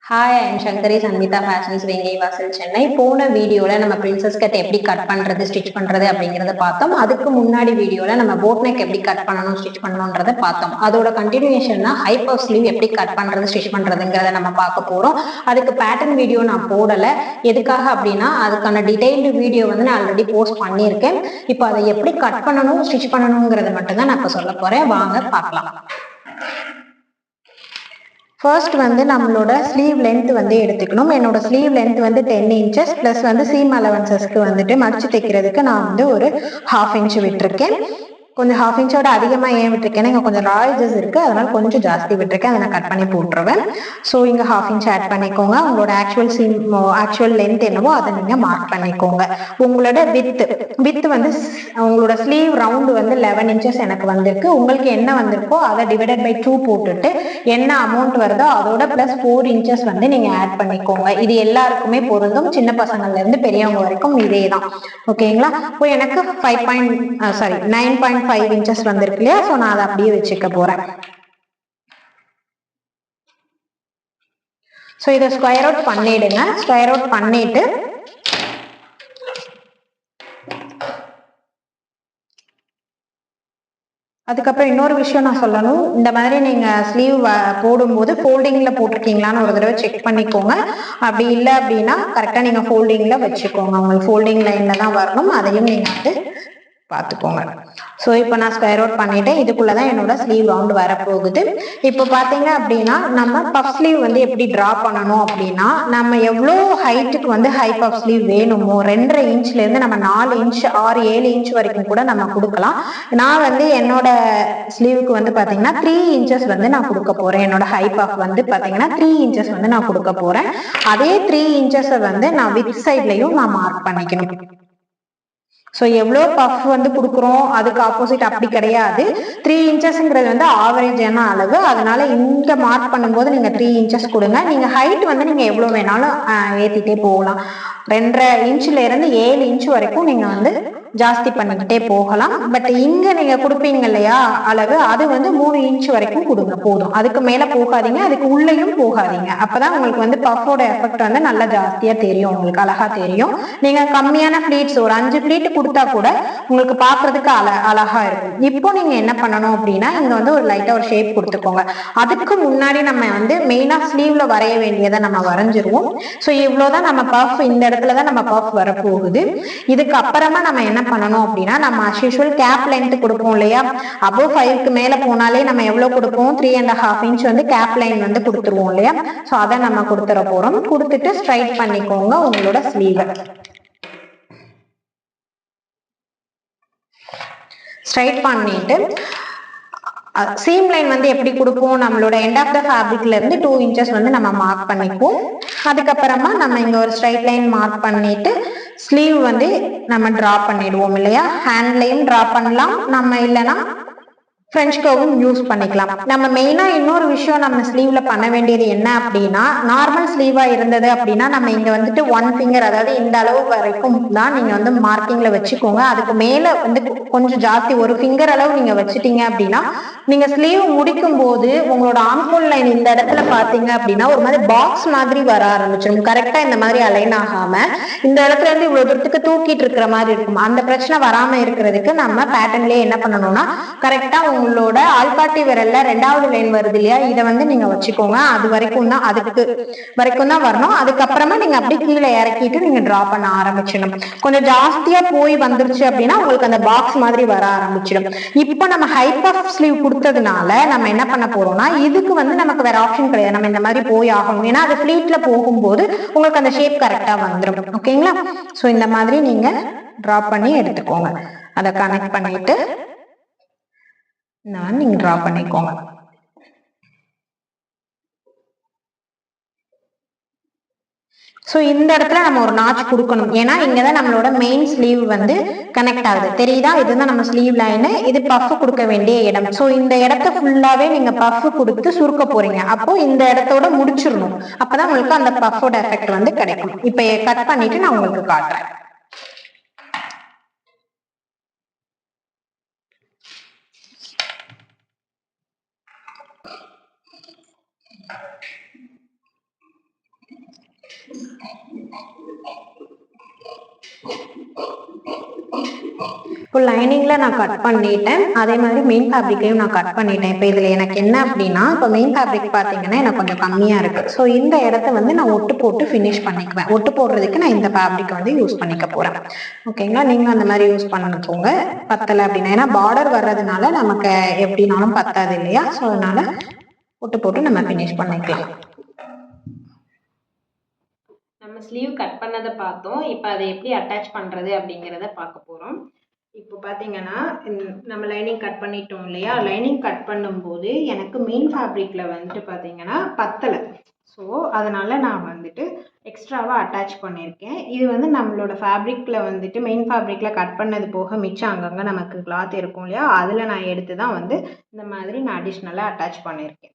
Hi, I'm Sankari Sangeetha fashions வேங்கை வாசல் சென்னை. போன வீடியோல நம்ம பிரின்சஸ் கட் எப்படி கட் பண்றது ஸ்டிச் பண்றது அப்படிங்கறத பார்த்தோம். அதுக்கு முன்னாடி வீடியோல நம்ம போட் நெக் எப்படி கட் பண்ணணும் ஸ்டிச் பண்ணணும்ன்றத பார்த்தோம். அதோட கண்டினியூஷன் தான் ஹை பஃப் ஸ்லீவ் எப்படி கட் பண்றது ஸ்டிச் பண்றதுங்கிறத நம்ம பார்க்க போறோம். அதுக்கு பேட்டர்ன் வீடியோ நான் போடல. எதுக்காக அப்படின்னா அதுக்கான டீடைல்டு வீடியோ வந்து நான் ஆல்ரெடி போஸ்ட் பண்ணியிருக்கேன். இப்போ அதை எப்படி கட் பண்ணணும் ஸ்டிச் பண்ணணுங்கிறத மட்டும் தான் நான் இப்போ சொல்ல போறேன். வாங்க பார்க்கலாம். ஃபர்ஸ்ட் வந்து நம்மளோட ஸ்லீவ் லென்த் வந்து எடுத்துக்கணும். என்னோட ஸ்லீவ் லென்த் வந்து 10 இன்ச்சஸ் பிளஸ் வந்து சீம் அலவன்சஸ்க்கு வந்துட்டு மடிச்சு தைக்கிறதுக்கு நான் வந்து ஒரு 1/2 இன்ச் விட்டுருக்கேன். கொஞ்சம் 1/2 இன்ச்சோட அதிகமா ஏன் விட்டுருக்கேன், இங்க கொஞ்சம் ராய்ஸஸ் இருக்கு, அதனால கொஞ்சம் ஜாஸ்தி விட்டுருக்கேன். அதை நான் கட் பண்ணி போட்டுருவேன். ஸோ இங்க 1/2 இன்ச் ஆட் பண்ணிக்கோங்க. உங்களோட ஆக்சுவல் லென்த் என்னவோ அதை நீங்க மார்க் பண்ணிக்கோங்க. உங்களோட வித் வந்து உங்களோட ஸ்லீவ் ரவுண்ட் வந்து 11 இன்ச்சஸ் எனக்கு வந்திருக்கு. உங்களுக்கு என்ன வந்திருக்கோ அதை டிவைடட் பை 2 போட்டுட்டு என்ன அமௌண்ட் வருதோ அதோட பிளஸ் 4 இன்ச்சஸ் வந்து நீங்க ஆட் பண்ணிக்கோங்க. இது எல்லாருக்குமே பொருந்தும், சின்ன பசங்கள்ல இருந்து பெரியவங்க வரைக்கும் இதே தான். ஓகேங்களா? இப்போ எனக்கு 9.5 இன்ச்சஸ் வந்திருக்கு இல்லையா? ஸோ நான் அதை அப்படியே வச்சுக்க போறேன். ஸோ இதை ஸ்கொயர் அவுட் பண்ணிடுங்க. ஸ்கொயர் அவுட் பண்ணிட்டு அதுக்கப்புறம் இன்னொரு விஷயம் நான் சொல்லணும். இந்த மாதிரி நீங்க ஸ்லீவ் போடும்போது ஃபோல்டிங்ல போட்டிருக்கீங்களான்னு ஒரு தடவை செக் பண்ணிக்கோங்க. அப்படி இல்லை அப்படின்னா கரெக்டா நீங்க ஃபோல்டிங்ல வச்சுக்கோங்க. உங்களுக்கு ஃபோல்டிங் லைன்ல தான் வரணும். அதையும் நீங்க வந்து பார்த்துக்கோங்க. ஸோ இப்போ நான் ஸ்கொயர் அவுட் பண்ணிட்டேன். இதுக்குள்ளதான் என்னோட ஸ்லீவ் ரவுண்ட் வரப்போகுது. இப்போ பாத்தீங்க அப்படின்னா நம்ம பஃப் ஸ்லீவ் வந்து எப்படி டிரா பண்ணணும் அப்படின்னா, நம்ம எவ்வளோ ஹைட்டுக்கு வந்து ஹை பஃப் ஸ்லீவ் வேணுமோ 2.5 இன்ச்ல இருந்து நம்ம 4 இன்ச் 6-7 இன்ச் வரைக்கும் கூட நம்ம கொடுக்கலாம். நான் வந்து என்னோட ஸ்லீவுக்கு வந்து பாத்தீங்கன்னா 3 இன்ச்சஸ் வந்து நான் கொடுக்க போறேன். என்னோட ஹை பஃப் வந்து பாத்தீங்கன்னா 3 இன்ச்சஸ் வந்து நான் கொடுக்க போறேன். அதே 3 இன்ச்சஸ் வந்து நான் வித் சைட்லயும் நான் மார்க் பண்ணிக்கணும். ஸோ எவ்வளோ பஃப் வந்து கொடுக்குறோம் அதுக்கு ஆப்போசிட் அப்படி கிடையாது. 3 இன்ச்சஸ்ங்கிறது வந்து ஆவரேஜான அளவு. அதனால இங்க மார்க் பண்ணும்போது நீங்க 3 இன்ச்சஸ் கொடுங்க. நீங்க ஹைட் வந்து நீங்க எவ்வளவு வேணாலும் ஏத்திட்டே போகலாம். 2.5 இன்ச்ல இருந்து 7 இன்ச் வரைக்கும் நீங்க வந்து ஜாஸ்தி பண்ணிக்கிட்டே போகலாம். பட் இங்க நீங்க கொடுப்பீங்க இல்லையா அளவு, அது வந்து 3 இன்ச் வரைக்கும் கொடுங்க போதும். அதுக்கு மேல போகாதீங்க, அதுக்கு உள்ளேயும் போகாதீங்க. அப்பதான் உங்களுக்கு வந்து பஃபோட எஃபெக்ட் வந்து நல்லா ஜாஸ்தியா தெரியும், உங்களுக்கு அழகா தெரியும். நீங்க கம்மியான பிளீட்ஸ் ஒரு 5 பிளீட் கொடுத்தா கூட உங்களுக்கு பாக்குறதுக்கு அழகா இருக்கும். இப்போ நீங்க என்ன பண்ணணும் அப்படின்னா இங்க வந்து ஒரு லைட்டா ஒரு ஷேப் கொடுத்துக்கோங்க. அதுக்கு முன்னாடி நம்ம வந்து மெயினா ஸ்லீவ்ல வரைய வேண்டியதை நம்ம வரைஞ்சிருவோம். ஸோ இவ்வளவுதான் நம்ம பஃப், இந்த இடத்துலதான் நம்ம பஃப் வரப்போகுது. இதுக்கு அப்புறமா நம்ம என்ன பண்ணணும் அப்படின்னா, நம்ம அஸ்யூஷுவல் கேப் லென்த் கொடுப்போம் இல்லையா, அபோவ் 5க்கு மேல போனாலே நம்ம எவ்வளவு கொடுப்போம், 3.5 இன்ச் வந்து கேப் லைன் வந்து கொடுத்துருவோம் இல்லையா. ஸோ அதை நம்ம கொடுத்துட போறோம். கொடுத்துட்டு ஸ்ட்ரைட் பண்ணிக்கோங்க உங்களோட ஸ்லீவை. ஸ்ட்ரைட் பண்ணிட்டு சீம் லைன் வந்து எப்படி கொடுப்போம், நம்மளோட எண்ட் ஆஃப் த ஃபேப்ரிக்ல இருந்து 2 இன்ச்சஸ் வந்து நம்ம மார்க் பண்ணிப்போம். அதுக்கப்புறமா நம்ம இங்க ஒரு ஸ்ட்ரைட் லைன் மார்க் பண்ணிட்டு ஸ்லீவ் வந்து நம்ம டிரா பண்ணிடுவோம் இல்லையா. ஹேண்ட்லயும் டிரா பண்ணலாம், நம்ம இல்லைன்னா ஃப்ரெஞ்ச் கர்வும் யூஸ் பண்ணிக்கலாம். நம்ம மெயினா இன்னொரு விஷயம் நம்ம ஸ்லீவ்ல பண்ண வேண்டியது என்ன அப்படின்னா, நார்மல் ஸ்லீவா இருந்தது அப்படின்னா நம்ம இங்க வந்துட்டு 1 ஃபிங்கர், அதாவது இந்த அளவு வரைக்கும் தான் நீங்க வந்து மார்க்கிங்ல வச்சுக்கோங்க. அதுக்கு மேல வந்து கொஞ்சம் ஜாஸ்தி ஒரு ஃபிங்கர் அளவு நீங்க வச்சுட்டீங்க அப்படின்னா நீங்க ஸ்லீவ் முடிக்கும் போது உங்களோட ஆம்ஹோல் லைன் இந்த இடத்துல பாத்தீங்க அப்படின்னா ஒரு மாதிரி பாக்ஸ் மாதிரி வர ஆரம்பிச்சிடும். கரெக்டா இந்த மாதிரி அலைன் ஆகாம இந்த இடத்துல இருந்து இவ்வளவு தூரத்துக்கு தூக்கிட்டு இருக்கிற மாதிரி இருக்கும். அந்த பிரச்சனை வராம இருக்கிறதுக்கு நம்ம பேட்டர்ன்லயே என்ன பண்ணணும்னா, கரெக்டா உங்களோட ஆள்காட்டி விரல்ல 2வது லைன் வருது இல்லையா, இதை வந்து நீங்க வச்சுக்கோங்க. அது வரைக்கும் தான், அதுக்கு வரைக்கும் தான் வரணும். அதுக்கப்புறமா நீங்க அப்படி கீழே இறக்கிட்டு நீங்க டிரா பண்ண ஆரம்பிச்சிடும். கொஞ்சம் ஜாஸ்தியா போய் வந்துருச்சு அப்படின்னா உங்களுக்கு அந்த பாக்ஸ் மாதிரி வர ஆரம்பிச்சிடும். இப்போ நம்ம ஹை பஃப் ஸ்லீவ் கொடுத்ததுனால நம்ம என்ன பண்ண போறோம்னா, இதுக்கு வந்து நமக்கு வேற ஆப்ஷன் கிடையாது, நம்ம இந்த மாதிரி போய் ஆகணும். ஏன்னா அது ஃபிளீட்ல போகும்போது உங்களுக்கு அந்த ஷேப் கரெக்டா வந்துடும். ஓகேங்களா? சோ இந்த மாதிரி நீங்க டிரா பண்ணி எடுத்துக்கோங்க. அதை கனெக்ட் பண்ணிட்டு நீங்க டிரா பண்ணிக்கோங்க. சோ இந்த இடத்துல நம்ம ஒரு நாட்ச் கொடுக்கணும். ஏன்னா இங்கதான் நம்மளோட மெயின் ஸ்லீவ் வந்து கனெக்ட் ஆகுது, தெரியுதா? இதுதான் நம்ம ஸ்லீவ் லைன், இது பஃப் கொடுக்க வேண்டிய இடம். சோ இந்த இடத்த ஃபுல்லாவே நீங்க பஃப் கொடுத்து சுருக்க போறீங்க. அப்போ இந்த இடத்தோட முடிச்சிடணும். அப்பதான் உங்களுக்கு அந்த பஃபோட எஃபெக்ட் வந்து கிடைக்கும். இப்ப கட் பண்ணிட்டு நான் உங்களுக்கு காட்டுறேன். இப்போ லைனிங்ல நான் கட் பண்ணிட்டேன், அதே மாதிரி மெயின் ஃபேப்ரிக்கையும் நான் கட் பண்ணிட்டேன். இப்போ இதுல எனக்கு என்ன அப்படின்னா, இப்போ மெயின் ஃபேப்ரிக் பாத்தீங்கன்னா எனக்கு கொஞ்சம் கம்மியா இருக்கு. ஸோ இந்த இடத்த வந்து நான் ஒட்டு போட்டு ஃபினிஷ் பண்ணிக்குவேன். ஒட்டு போடுறதுக்கு நான் இந்த ஃபேப்ரிக் வந்து யூஸ் பண்ணிக்க போறேன். ஓகேங்களா, நீங்களும் அந்த மாதிரி யூஸ் பண்ணிக்கோங்க. பத்தல அப்படின்னா, ஏன்னா பார்டர் வர்றதுனால நமக்கு எப்படினாலும் பத்தாது இல்லையா? ஸோ அதனால ஒட்டு போட்டு நம்ம ஃபினிஷ் பண்ணிக்கலாம். நம்ம ஸ்லீவ் கட் பண்ணதை பார்த்தோம். இப்போ அதை எப்படி அட்டாச் பண்ணுறது அப்படிங்கிறத பார்க்க போகிறோம். இப்போ பார்த்தீங்கன்னா நம்ம லைனிங் கட் பண்ணிட்டோம் இல்லையா? லைனிங் கட் பண்ணும்போது எனக்கு மெயின் ஃபேப்ரிக்கில் வந்துட்டு பார்த்தீங்கன்னா பத்தலை. ஸோ அதனால் நான் வந்துட்டு எக்ஸ்ட்ராவாக அட்டாச் பண்ணியிருக்கேன். இது வந்து நம்மளோட ஃபேப்ரிக்கில் வந்துட்டு மெயின் ஃபேப்ரிக்கில் கட் பண்ணது போக மிச்சம் அங்கங்கே நமக்கு கிளாத் இருக்கும் இல்லையா? அதில் நான் எடுத்து தான் வந்து இந்த மாதிரி நான் அடிஷ்னலாக அட்டாச் பண்ணியிருக்கேன்.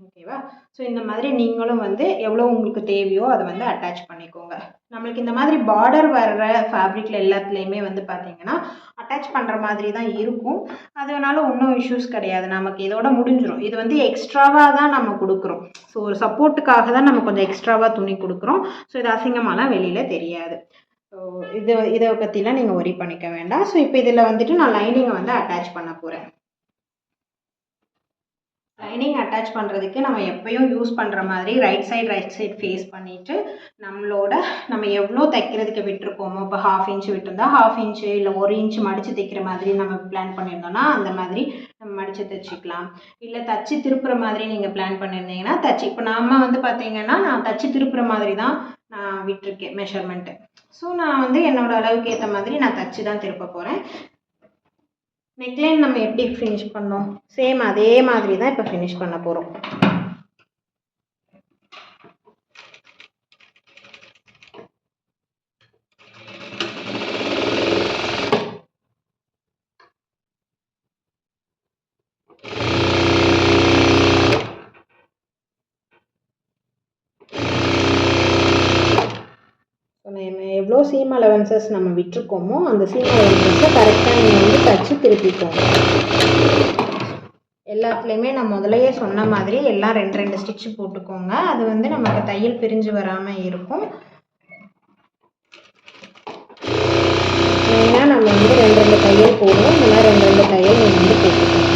ஓகேவா? ஸோ இந்த மாதிரி நீங்களும் வந்து எவ்வளோ உங்களுக்கு தேவையோ அதை வந்து அட்டாச் பண்ணிக்கோங்க. நம்மளுக்கு இந்த மாதிரி பார்டர் வர்ற ஃபேப்ரிக்கில் எல்லாத்துலேயுமே வந்து பார்த்தீங்கன்னா அட்டாச் பண்ணுற மாதிரி தான் இருக்கும். அதனால ஒன்றும் இஷ்யூஸ் கிடையாது, நமக்கு இதோட முடிஞ்சிடும். இது வந்து எக்ஸ்ட்ராவாக தான் நம்ம கொடுக்குறோம். ஸோ ஒரு சப்போர்ட்டுக்காக தான் நம்ம கொஞ்சம் எக்ஸ்ட்ராவாக துணி கொடுக்குறோம். ஸோ இது அசிங்கமாலாம் வெளியில் தெரியாது. ஸோ இதை பற்றிலாம் நீங்கள் ஒரி பண்ணிக்க வேண்டாம். ஸோ இப்போ இதில் வந்துட்டு நான் லைனிங்கை வந்து அட்டாச் பண்ண போகிறேன். லைனிங் அட்டாச் பண்ணுறதுக்கு நம்ம எப்பயும் யூஸ் பண்ணுற மாதிரி ரைட் சைட் ஃபேஸ் பண்ணிவிட்டு நம்ம எவ்வளோ தைக்கிறதுக்கு விட்டுருக்கோமோ, இப்போ 1/2 இன்ச் விட்டுருந்தா 1/2 இன்ச்சு இல்லை 1 இன்ச் மடித்து தைக்கிற மாதிரி நம்ம பிளான் பண்ணியிருந்தோம்னா அந்த மாதிரி நம்ம மடித்து தைச்சிக்கலாம். இல்லை தச்சு திருப்புற மாதிரி நீங்கள் பிளான் பண்ணியிருந்தீங்கன்னா தச்சு, இப்போ நம்ம வந்து பார்த்தீங்கன்னா நான் தச்சு திருப்புற மாதிரி தான் நான் விட்டுருக்கேன் மெஷர்மெண்ட்டு. ஸோ நான் வந்து என்னோடய அளவுக்கு ஏற்ற மாதிரி நான் தச்சு தான் திருப்ப போகிறேன். நெக்லைன் நம்ம எப்படி ஃபினிஷ் பண்ணோம், சேம் அதே மாதிரி தான் இப்போ ஃபினிஷ் பண்ண போகிறோம். எவ்வளோ சீம் அலவன்சஸ் நம்ம விட்டுருக்கோமோ அந்த சீம் அலவன்சஸை கரெக்டாக நீங்கள் வந்து தச்சு திருப்பிக்கோங்க. எல்லாத்துலேயுமே நான் முதலையே சொன்ன மாதிரி எல்லாம் 2 ஸ்டிச்சு போட்டுக்கோங்க. அது வந்து நமக்கு தையல் பிரிஞ்சு வராமல் இருக்கும். ஏன்னா நம்ம வந்து 2 தையல் போடுவோம். இந்த மாதிரி 2 தையல் நீங்கள் வந்து போட்டுக்கோங்க.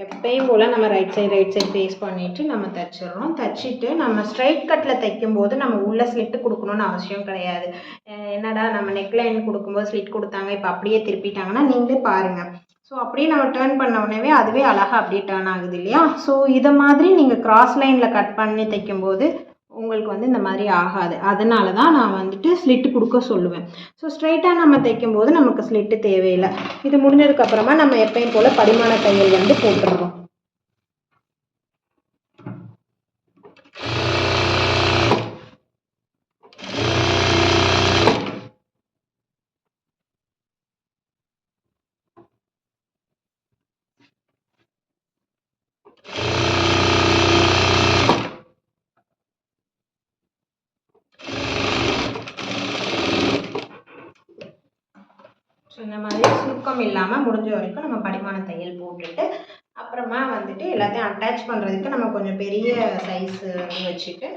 எப்பயும் போல் நம்ம ரைட் சைட் ஃபேஸ் பண்ணிவிட்டு நம்ம தைச்சிடுறோம். தைச்சிட்டு நம்ம ஸ்ட்ரைட் கட்டில் தைக்கும்போது நம்ம உள்ளே ஸ்லிட்டு கொடுக்கணுன்னு அவசியம் கிடையாது. என்னடா நம்ம நெக்லைன் கொடுக்கும்போது ஸ்லிட் கொடுத்தாங்க இப்போ அப்படியே திருப்பிட்டாங்கன்னா நீங்களே பாருங்கள். ஸோ அப்படியே நம்ம டேர்ன் பண்ண உடனே அதுவே அழகாக அப்படியே டேர்ன் ஆகுது இல்லையா? ஸோ இதை மாதிரி நீங்கள் கிராஸ் லைனில் கட் பண்ணி தைக்கும்போது உங்களுக்கு வந்து இந்த மாதிரி ஆகாது. அதனால தான் நான் வந்துட்டு ஸ்லிட்டு கொடுக்க சொல்லுவேன். ஸோ ஸ்ட்ரைட்டாக நம்ம தைக்கும்போது நமக்கு ஸ்லிட்டு தேவையில்லை. இது முடிஞ்சதுக்கப்புறமா நம்ம எப்பயும் போல் படிமான தையல் வந்து போட்டுடுறோம். இந்த மாதிரி சுருக்கம் இல்லாமல் முடிஞ்ச வரைக்கும் நம்ம படிமான தையல் போட்டுட்டு அப்புறமா வந்துட்டு எல்லாத்தையும் அட்டாச் பண்ணுறதுக்கு நம்ம கொஞ்சம் பெரிய சைஸ் வச்சுட்டு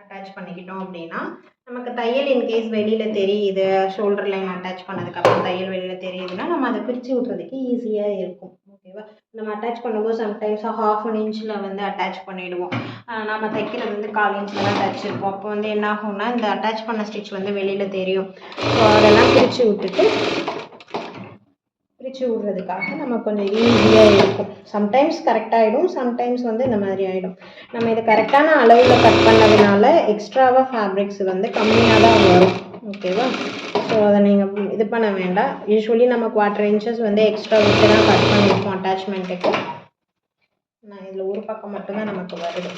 அட்டாச் பண்ணிக்கிட்டோம் அப்படின்னா நமக்கு தையல் இன்கேஸ் வெளியில் தெரியுது, ஷோல்டர் லைன் அட்டாச் பண்ணதுக்கப்புறம் தையல் வெளியில் தெரியுதுன்னா நம்ம அதை பிரித்து விட்றதுக்கு ஈஸியாக இருக்கும். ஓகேவா? நம்ம அட்டாச் பண்ணும்போது சம்டைம்ஸ் 1/2 இன்ச்சில் வந்து அட்டாச் பண்ணிவிடுவோம். நம்ம தைக்கிறது வந்து 1/4 இன்ச்சில் தான் தைச்சிருப்போம். அப்போ வந்து என்ன ஆகும்னா இந்த அட்டாச் பண்ண ஸ்டிச் வந்து வெளியில் தெரியும். ஸோ அதெல்லாம் பிரித்து விட்றதுக்காக நம்ம கொஞ்சம் ஈஸியாக இருக்கும். சம்டைம்ஸ் கரெக்டாகிடும், சம்டைம்ஸ் வந்து இந்த மாதிரி ஆகிடும். நம்ம இதை கரெக்டான அளவில் கட் பண்ணதுனால எக்ஸ்ட்ராவாக ஃபேப்ரிக்ஸ் வந்து கம்மியாக தான் வரும். ஓகேவா? ஸோ அதை நீங்கள் இது பண்ண வேண்டாம். யூஸ்வலி நம்ம 1/4 இன்ச்சஸ் வந்து எக்ஸ்ட்ரா விட்டு தான் கட் பண்ணியிருப்போம் அட்டாச்மெண்ட்டுக்கு. நான் இதில் ஒரு பக்கம் மட்டும்தான் நமக்கு வருது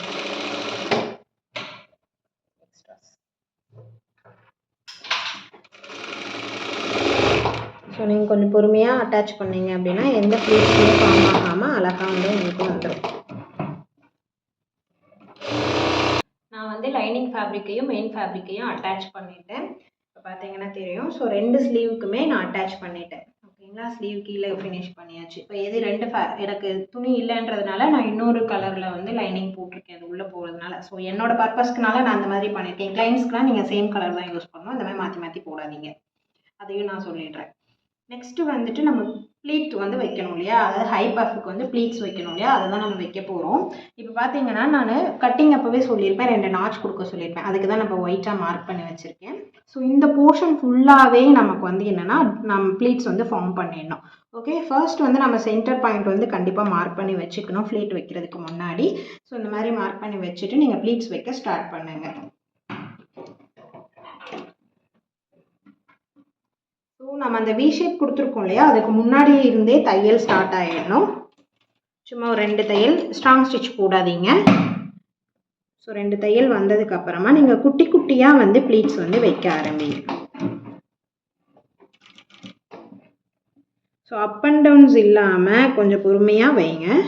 எக்ஸ்ட்ராஸ். ஸோ நீங்கள் கொஞ்சம் பொறுமையாக அட்டாச் பண்ணிங்க அப்படின்னா எந்த ஃப்ளீட்ஸுமே ஃபார்ம் ஆகாமல் அழகாக வந்து உங்களுக்கு வந்துடும். நான் வந்து லைனிங் ஃபேப்ரிக்கையும் மெயின் ஃபேப்ரிக்கையும் அட்டாச் பண்ணிட்டேன். இப்போ பார்த்தீங்கன்னா தெரியும். ஸோ 2 ஸ்லீவுக்குமே நான் அட்டாச் பண்ணிட்டேன். ஓகேங்களா? ஓகேங்களா. ஸ்லீவ் கீழே ஃபினிஷ் பண்ணியாச்சு. இப்போ எது எனக்கு துணி இல்லைன்றதுனால நான் இன்னொரு கலரில் வந்து லைனிங் போட்டிருக்கேன் அது உள்ளே போகிறதுனால. ஸோ என்னோட பர்பஸ்க்குனால நான் அந்த மாதிரி பண்ணியிருக்கேன். கிளைண்ட்ஸ்க்குலாம் நீங்கள் சேம் கலர் தான் யூஸ் பண்ணணும், இந்த மாதிரி மாற்றி மாற்றி போடாதீங்க, அதையும் நான் சொல்லிடுறேன். நெக்ஸ்ட்டு வந்துட்டு நம்ம ப்ளீட் வந்து வைக்கணும் இல்லையா, அதாவது ஹை பஃபுக்கு வந்து ப்ளீட்ஸ் வைக்கணும் இல்லையா, அதை தான் நம்ம வைக்க போகிறோம். இப்போ பார்த்தீங்கன்னா நான் கட்டிங் அப்போவே சொல்லியிருப்பேன் 2 நாட்ச் கொடுக்க சொல்லியிருப்பேன், அதுக்கு தான் நம்ம ஒயிட்டாக மார்க் பண்ணி வச்சுருக்கேன். ஸோ இந்த போர்ஷன் ஃபுல்லாகவே நமக்கு வந்து என்னென்னா நம்ம ப்ளீட்ஸ் வந்து ஃபார்ம் பண்ணிடணும். ஓகே, ஃபர்ஸ்ட் வந்து நம்ம சென்டர் பாயிண்ட் வந்து கண்டிப்பாக மார்க் பண்ணி வச்சுக்கணும் ப்ளீட் வைக்கிறதுக்கு முன்னாடி. ஸோ இந்த மாதிரி மார்க் பண்ணி வச்சுட்டு நீங்கள் ப்ளீட்ஸ் வைக்க ஸ்டார்ட் பண்ணுங்கள். ஸோ நம்ம அந்த வி ஷேப் கொடுத்துருக்கோம் இல்லையா, அதுக்கு முன்னாடி இருந்தே தையல் ஸ்டார்ட் ஆகிடணும். சும்மா ஒரு 2 தையல், ஸ்ட்ராங் ஸ்டிச் போடாதீங்க. ஸோ 2 தையல் வந்ததுக்கு அப்புறமா நீங்கள் குட்டி குட்டியாக வந்து ப்ளீட்ஸ் வந்து வைக்க ஆரம்பிங்க. ஸோ அப் அண்ட் டவுன்ஸ் இல்லாமல் கொஞ்சம் பொறுமையாக வைங்க.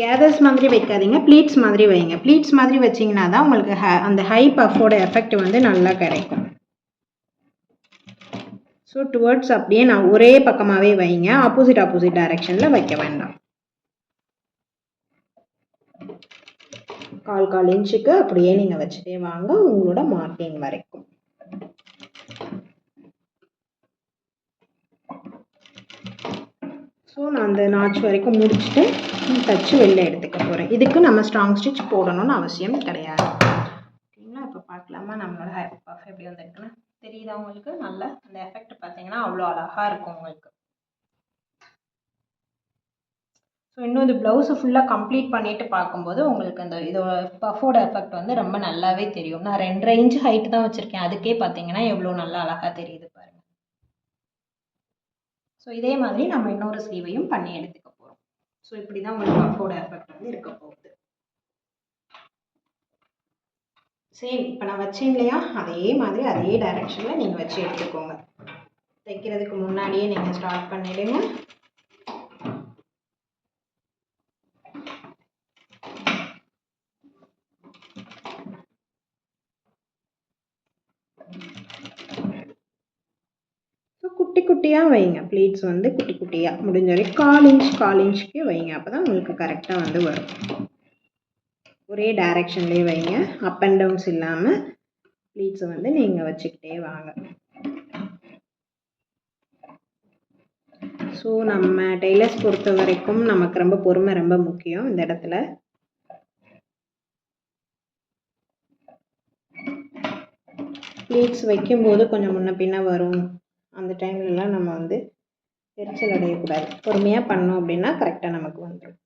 கேதர்ஸ் மாதிரி வைக்காதீங்க, ப்ளீட்ஸ் மாதிரி வைங்க. ப்ளீட்ஸ் மாதிரி வச்சிங்கன்னா தான் உங்களுக்கு அந்த ஹை பஃபோட எஃபெக்ட் வந்து நல்லா கிடைக்கும். ஸோ டுவர்ட்ஸ் அப்படியே நான் ஒரே பக்கமாகவே வைங்க, ஆப்போசிட் டைரெக்ஷனில் வைக்க வேண்டாம். 1/4 இன்ச்சுக்கு அப்படியே நீங்கள் வச்சுட்டே வாங்க உங்களோட மார்க்கிங் வரைக்கும். ஸோ நான் அந்த நாட்ச் வரைக்கும் முடிச்சுட்டு தச்சு வெளில எடுத்துக்க போகிறேன். இதுக்கு நம்ம ஸ்ட்ராங் ஸ்டிச் போடணும்னு அவசியம் கிடையாது. ஓகேங்களா, இப்போ பார்க்கலாமா நம்மளோட ஹை பஃப் எப்படி வந்துருக்குன்னு. தெரியுதா உங்களுக்கு? நல்லா அந்த எஃபெக்ட் பார்த்தீங்கன்னா அவ்வளோ அழகாக இருக்கும் உங்களுக்கு. ஸோ இன்னும் இந்த ப்ளவுஸை ஃபுல்லாக கம்ப்ளீட் பண்ணிவிட்டு பார்க்கும்போது உங்களுக்கு அந்த இதோட பஃபோட எஃபெக்ட் வந்து ரொம்ப நல்லாவே தெரியும். நான் 2.5 இன்ச் ஹைட்டு தான் வச்சுருக்கேன், அதுக்கே பார்த்தீங்கன்னா எவ்வளோ நல்லா அழகாக தெரியுது பாருங்கள். ஸோ இதே மாதிரி நம்ம இன்னொரு ஸ்லீவையும் பண்ணி எடுத்துக்க போகிறோம். ஸோ இப்படி தான் உங்களுக்கு பஃபோட எஃபெக்ட் வந்து இருக்க போகுது. சேம் இப்போ நான் வச்சேன் இல்லையா, அதே மாதிரி அதே டைரெக்ஷனில் நீங்கள் வச்சு எடுத்துக்கோங்க. தைக்கிறதுக்கு முன்னாடியே நீங்கள் ஸ்டார்ட் பண்ணிவிடுங்க. ஸோ குட்டி குட்டியாக வைங்க ப்ளீட்ஸ் வந்து, குட்டி குட்டியாக முடிஞ்ச வரைக்கும் 1/4 இன்ச்சுக்கு வைங்க, அப்போ தான் உங்களுக்கு கரெக்டாக வந்து வரும். ஒரே டைரெக்ஷன்லேயே வைங்க, அப் அண்ட் டவுன்ஸ் இல்லாமல் ப்ளீட்ஸை வந்து நீங்கள் வச்சுக்கிட்டே வாங்க. ஸோ நம்ம டெய்லர்ஸ் பொறுத்த வரைக்கும் நமக்கு ரொம்ப பொறுமை ரொம்ப முக்கியம் இந்த இடத்துல. ப்ளீட்ஸ் வைக்கும்போது கொஞ்சம் முன்ன பின்ன வரும், அந்த டைம்லலாம் நம்ம வந்து எரிச்சல் அடையக்கூடாது. பொறுமையாக பண்ணோம் அப்படின்னா கரெக்டாக நமக்கு வந்துடும்.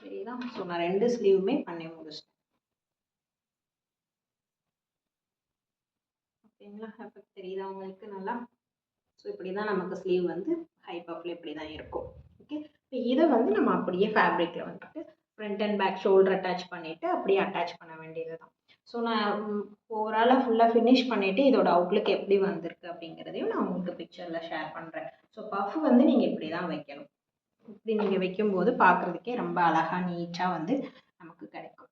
சரிங்களா, ஸோ நான் 2 ஸ்லீவுமே பண்ணி முடிச்சிட்டேன். ஓகேங்களா, எஃபெக்ட் தெரியுதா உங்களுக்கு நல்லா? ஸோ இப்படி தான் நமக்கு ஸ்லீவ் வந்து ஹை பஃபில் இப்படி தான் இருக்கும். ஓகே, இப்போ இதை வந்து நம்ம அப்படியே ஃபேப்ரிக்கில் வந்துட்டு front and back shoulder attach பண்ணிவிட்டு அப்படியே அட்டாச் பண்ண வேண்டியது தான். ஸோ நான் ஓவராலாக ஃபுல்லாக ஃபினிஷ் பண்ணிவிட்டு இதோட அவுட்லுக் எப்படி வந்திருக்கு அப்படிங்கிறதையும் நான் உங்களுக்கு பிக்சரில் ஷேர் பண்ணுறேன். ஸோ பஃப் வந்து நீங்கள் இப்படி தான் வைக்கணும். இப்படி நீங்கள் வைக்கும்போது பார்க்குறதுக்கே ரொம்ப அழகாக நீட்டாக வந்து நமக்கு கிடைக்கும்.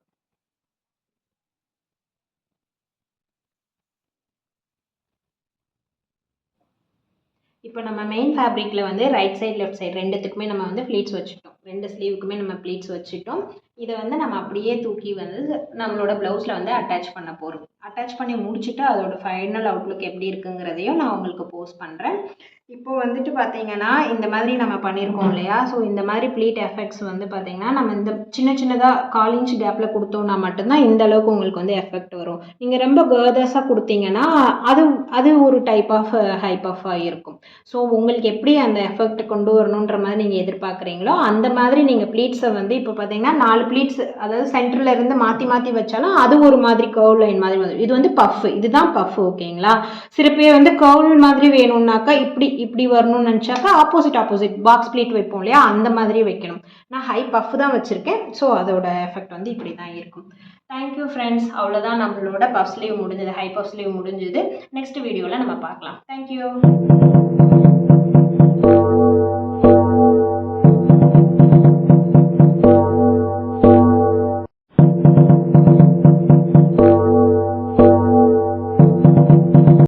இப்போ நம்ம மெயின் ஃபேப்ரிக்கில் வந்து ரைட் சைடு லெஃப்ட் சைடு ரெண்டுத்துக்குமே நம்ம வந்து ப்ளீட்ஸ் வச்சுட்டோம், 2 ஸ்லீவுக்குமே நம்ம ப்ளீட்ஸ் வச்சுட்டோம். இதை வந்து நம்ம அப்படியே தூக்கி வந்து நம்மளோட ப்ளவுஸில் வந்து அட்டாச் பண்ண போகிறோம். அட்டாச் பண்ணி முடிச்சுட்டு அதோட ஃபைனல் அவுட்லுக் எப்படி இருக்குங்கிறதையும் நான் உங்களுக்கு போஸ்ட் பண்ணுறேன். இப்போ வந்துட்டு பார்த்தீங்கன்னா இந்த மாதிரி நம்ம பண்ணியிருக்கோம் இல்லையா, ஸோ இந்த மாதிரி ப்ளீட் எஃபெக்ட்ஸ் வந்து பார்த்தீங்கன்னா நம்ம இந்த சின்ன சின்னதாக 1/4 இன்ச் கேப்பில் கொடுத்தோம்னா மட்டும்தான் இந்த அளவுக்கு உங்களுக்கு வந்து எஃபெக்ட் வரும். நீங்கள் ரொம்ப கேர்தஸாக கொடுத்தீங்கன்னா அது ஒரு டைப் ஆஃப் ஹை பஃபாக இருக்கும். ஸோ உங்களுக்கு எப்படி அந்த எஃபெக்ட் கொண்டு வரணுன்ற மாதிரி நீங்கள் எதிர்பார்க்குறீங்களோ அந்த மாதிரி நீங்கள் ப்ளீட்ஸை வந்து இப்போ பார்த்தீங்கன்னா 4 ப்ளீட்ஸ் அதாவது சென்டரில் இருந்து மாற்றி மாற்றி வச்சாலும் அது ஒரு மாதிரி கர்வ் லைன் மாதிரி வந்து இது வந்து பஃப், இதுதான் பஃப். ஓகேங்களா, சில பேர் வந்து கர்வ் மாதிரி வேணும்னாக்கா இப்படி வரணும்னு நினச்சாக்கா ஆப்போசிட் பாக்ஸ் ப்ளீட் வைப்போம் இல்லையா, அந்த மாதிரி வைக்கணும். நான் ஹை பஃப் தான் வச்சுருக்கேன். ஸோ அதோட எஃபெக்ட் வந்து இப்படி தான் இருக்கும். தேங்க்யூ ஃப்ரெண்ட்ஸ், அவ்வளோதான் நம்மளோட பஃப் ஸ்லீவ் முடிஞ்சது, ஹை பஃப் ஸ்லீவ் முடிஞ்சது. நெக்ஸ்ட் வீடியோவில் நம்ம பார்க்கலாம். தேங்க்யூ.